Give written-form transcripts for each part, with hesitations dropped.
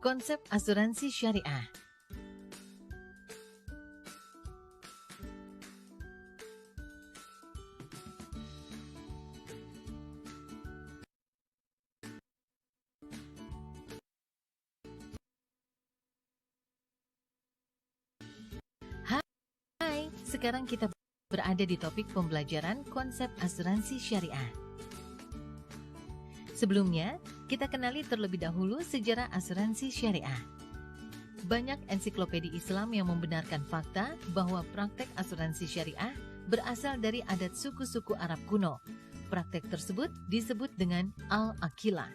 Konsep asuransi syariah. Hai, sekarang kita berada di topik pembelajaran konsep asuransi syariah. Sebelumnya, kita kenali terlebih dahulu sejarah asuransi syariah. Banyak ensiklopedi Islam yang membenarkan fakta bahwa praktek asuransi syariah berasal dari adat suku-suku Arab kuno. Praktek tersebut disebut dengan al-aqilah,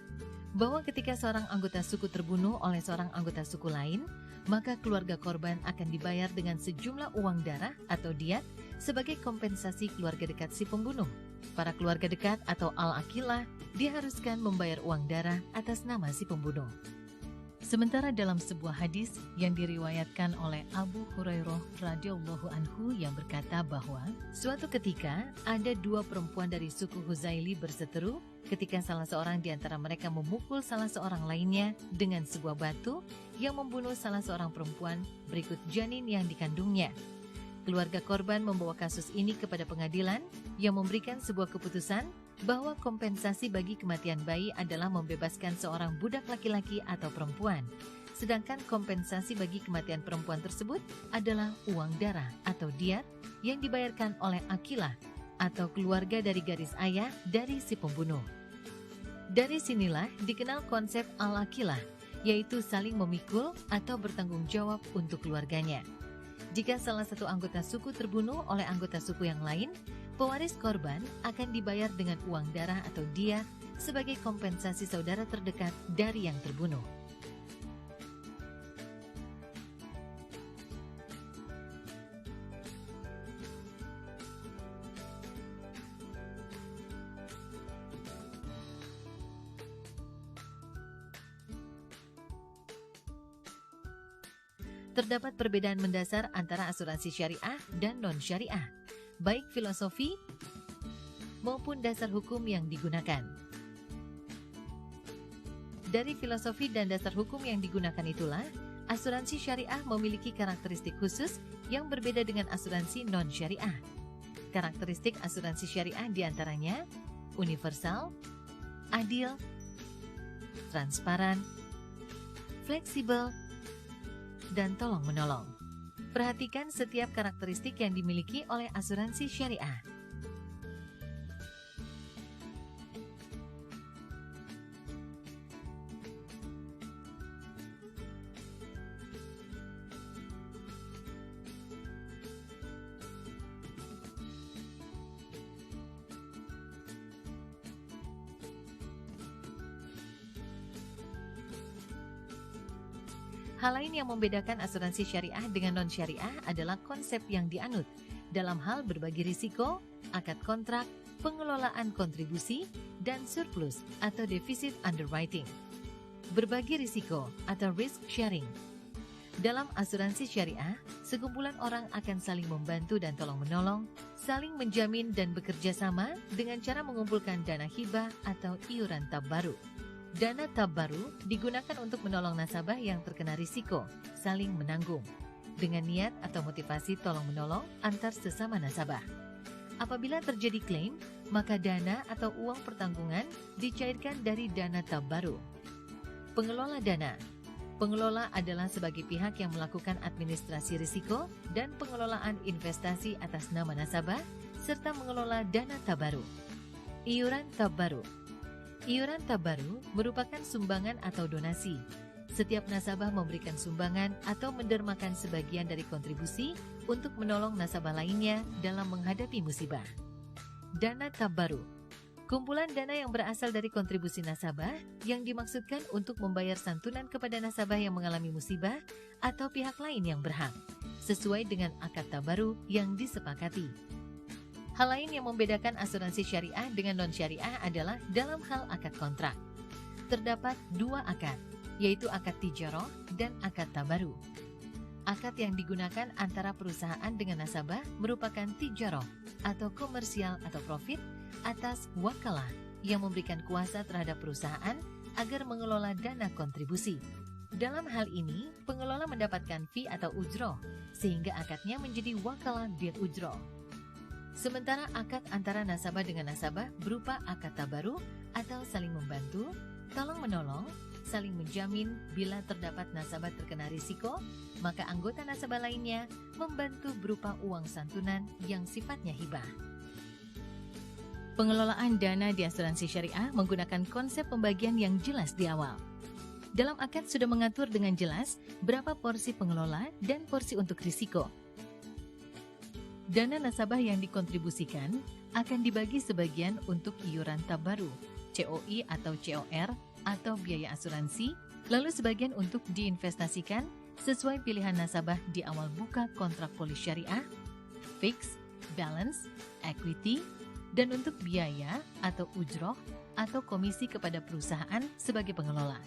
bahwa ketika seorang anggota suku terbunuh oleh seorang anggota suku lain, maka keluarga korban akan dibayar dengan sejumlah uang darah atau diat sebagai kompensasi keluarga dekat si pembunuh. Para keluarga dekat atau al-aqilah diharuskan membayar uang darah atas nama si pembunuh. Sementara dalam sebuah hadis yang diriwayatkan oleh Abu Hurairah radhiyallahu anhu yang berkata bahwa suatu ketika ada dua perempuan dari suku Huzaili berseteru ketika salah seorang di antara mereka memukul salah seorang lainnya dengan sebuah batu yang membunuh salah seorang perempuan berikut janin yang dikandungnya. Keluarga korban membawa kasus ini kepada pengadilan yang memberikan sebuah keputusan bahwa kompensasi bagi kematian bayi adalah membebaskan seorang budak laki-laki atau perempuan. Sedangkan kompensasi bagi kematian perempuan tersebut adalah uang darah atau diat yang dibayarkan oleh aqilah atau keluarga dari garis ayah dari si pembunuh. Dari sinilah dikenal konsep al-aqilah, yaitu saling memikul atau bertanggung jawab untuk keluarganya. Jika salah satu anggota suku terbunuh oleh anggota suku yang lain, pewaris korban akan dibayar dengan uang darah atau diat sebagai kompensasi saudara terdekat dari yang terbunuh. Terdapat perbedaan mendasar antara asuransi syariah dan non-syariah, baik filosofi maupun dasar hukum yang digunakan. Dari filosofi dan dasar hukum yang digunakan itulah, asuransi syariah memiliki karakteristik khusus yang berbeda dengan asuransi non-syariah. Karakteristik asuransi syariah diantaranya universal, adil, transparan, fleksibel, dan tolong-menolong. Perhatikan setiap karakteristik yang dimiliki oleh asuransi syariah. Hal lain yang membedakan asuransi syariah dengan non-syariah adalah konsep yang dianut dalam hal berbagi risiko, akad kontrak, pengelolaan kontribusi, dan surplus atau defisit underwriting. Berbagi risiko atau risk sharing. Dalam asuransi syariah, sekumpulan orang akan saling membantu dan tolong-menolong, saling menjamin dan bekerja sama dengan cara mengumpulkan dana hibah atau iuran tabaruk. Dana tabaruk digunakan untuk menolong nasabah yang terkena risiko, saling menanggung, dengan niat atau motivasi tolong-menolong antar sesama nasabah. Apabila terjadi klaim, maka dana atau uang pertanggungan dicairkan dari dana tabaruk. Pengelola dana. Pengelola adalah sebagai pihak yang melakukan administrasi risiko dan pengelolaan investasi atas nama nasabah, serta mengelola dana tabaruk. Iuran tabaruk. Iuran tabaruk merupakan sumbangan atau donasi. Setiap nasabah memberikan sumbangan atau mendermakan sebagian dari kontribusi untuk menolong nasabah lainnya dalam menghadapi musibah. Dana tabaruk. Kumpulan dana yang berasal dari kontribusi nasabah yang dimaksudkan untuk membayar santunan kepada nasabah yang mengalami musibah atau pihak lain yang berhak, sesuai dengan akad tabaruk yang disepakati. Hal lain yang membedakan asuransi syariah dengan non-syariah adalah dalam hal akad kontrak. Terdapat dua akad, yaitu akad tijarah dan akad tabaruk. Akad yang digunakan antara perusahaan dengan nasabah merupakan tijarah atau komersial atau profit atas wakalah yang memberikan kuasa terhadap perusahaan agar mengelola dana kontribusi. Dalam hal ini, pengelola mendapatkan fee atau ujroh, sehingga akadnya menjadi wakalah bil ujroh. Sementara akad antara nasabah dengan nasabah berupa akad tabaru atau saling membantu, tolong-menolong, saling menjamin bila terdapat nasabah terkena risiko, maka anggota nasabah lainnya membantu berupa uang santunan yang sifatnya hibah. Pengelolaan dana di asuransi syariah menggunakan konsep pembagian yang jelas di awal. Dalam akad sudah mengatur dengan jelas berapa porsi pengelola dan porsi untuk risiko. Dana nasabah yang dikontribusikan akan dibagi sebagian untuk iuran tabaru, COI atau COR, atau biaya asuransi, lalu sebagian untuk diinvestasikan sesuai pilihan nasabah di awal buka kontrak polis syariah, fix, balance, equity, dan untuk biaya atau ujroh atau komisi kepada perusahaan sebagai pengelola.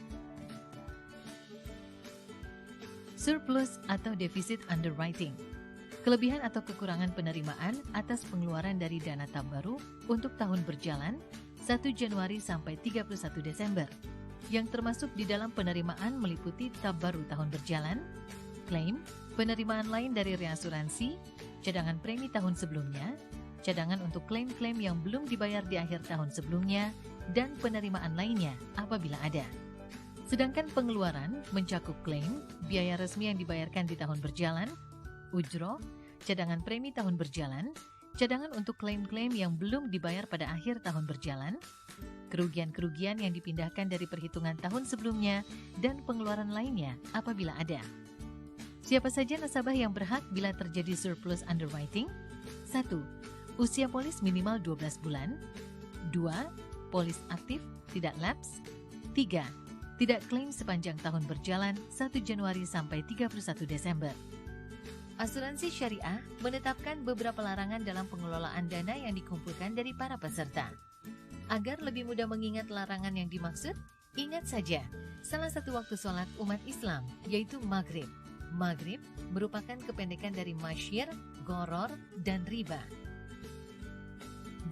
Surplus atau defisit underwriting, kelebihan atau kekurangan penerimaan atas pengeluaran dari dana tabaru untuk tahun berjalan 1 Januari sampai 31 Desember, yang termasuk di dalam penerimaan meliputi tabaru tahun berjalan, klaim, penerimaan lain dari reasuransi, cadangan premi tahun sebelumnya, cadangan untuk klaim-klaim yang belum dibayar di akhir tahun sebelumnya, dan penerimaan lainnya apabila ada. Sedangkan pengeluaran mencakup klaim, biaya resmi yang dibayarkan di tahun berjalan, ujroh, cadangan premi tahun berjalan, cadangan untuk klaim-klaim yang belum dibayar pada akhir tahun berjalan, kerugian-kerugian yang dipindahkan dari perhitungan tahun sebelumnya, dan pengeluaran lainnya apabila ada. Siapa saja nasabah yang berhak bila terjadi surplus underwriting? 1. Usia polis minimal 12 bulan. 2. Polis aktif, tidak lapse. 3. Tidak klaim sepanjang tahun berjalan 1 Januari sampai 31 Desember. Asuransi syariah menetapkan beberapa larangan dalam pengelolaan dana yang dikumpulkan dari para peserta. Agar lebih mudah mengingat larangan yang dimaksud, ingat saja salah satu waktu sholat umat Islam, yaitu maghrib. Maghrib merupakan kependekan dari masyir, goror, dan riba.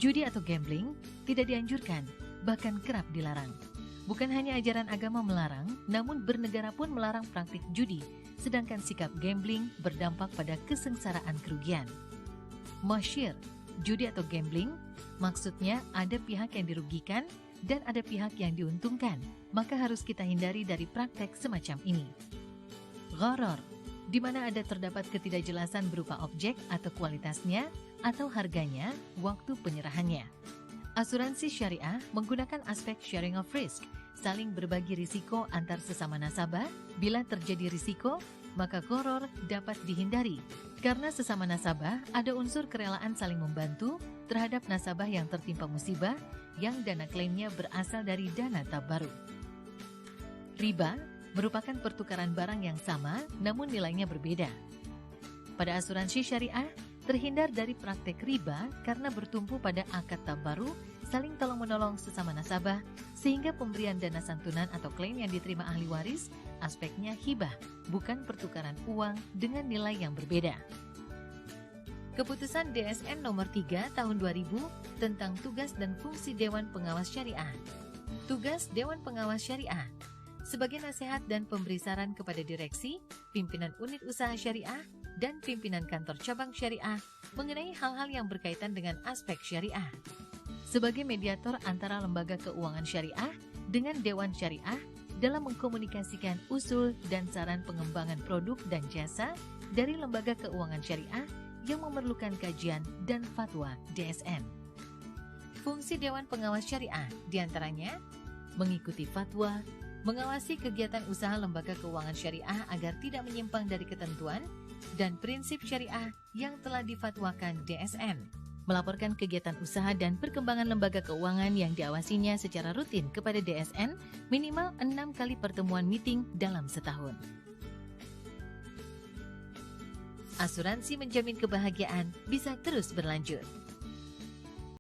Judi atau gambling tidak dianjurkan, bahkan kerap dilarang. Bukan hanya ajaran agama melarang, namun bernegara pun melarang praktik judi, sedangkan sikap gambling berdampak pada kesengsaraan kerugian. Masyir, judi atau gambling, maksudnya ada pihak yang dirugikan dan ada pihak yang diuntungkan, maka harus kita hindari dari praktek semacam ini. Gharar, di mana ada terdapat ketidakjelasan berupa objek atau kualitasnya, atau harganya, waktu penyerahannya. Asuransi syariah menggunakan aspek sharing of risk, saling berbagi risiko antar sesama nasabah. Bila terjadi risiko, maka gharar dapat dihindari. Karena sesama nasabah ada unsur kerelaan saling membantu terhadap nasabah yang tertimpa musibah yang dana klaimnya berasal dari dana tabaru. Riba merupakan pertukaran barang yang sama namun nilainya berbeda. Pada asuransi syariah, terhindar dari praktek riba karena bertumpu pada akad tabaru, saling tolong-menolong sesama nasabah, sehingga pemberian dana santunan atau klaim yang diterima ahli waris aspeknya hibah, bukan pertukaran uang dengan nilai yang berbeda. Keputusan DSN nomor 3 tahun 2000 tentang tugas dan fungsi Dewan Pengawas Syariah. Tugas Dewan Pengawas Syariah sebagai nasihat dan pemberi saran kepada direksi, pimpinan unit usaha syariah, dan pimpinan kantor cabang syariah mengenai hal-hal yang berkaitan dengan aspek syariah. Sebagai mediator antara lembaga keuangan syariah dengan Dewan Syariah dalam mengkomunikasikan usul dan saran pengembangan produk dan jasa dari lembaga keuangan syariah yang memerlukan kajian dan fatwa DSN. Fungsi Dewan Pengawas Syariah diantaranya mengikuti fatwa, mengawasi kegiatan usaha lembaga keuangan syariah agar tidak menyimpang dari ketentuan dan prinsip syariah yang telah difatwakan DSN, melaporkan kegiatan usaha dan perkembangan lembaga keuangan yang diawasinya secara rutin kepada DSN minimal 6 kali pertemuan meeting dalam setahun. Asuransi menjamin kebahagiaan bisa terus berlanjut.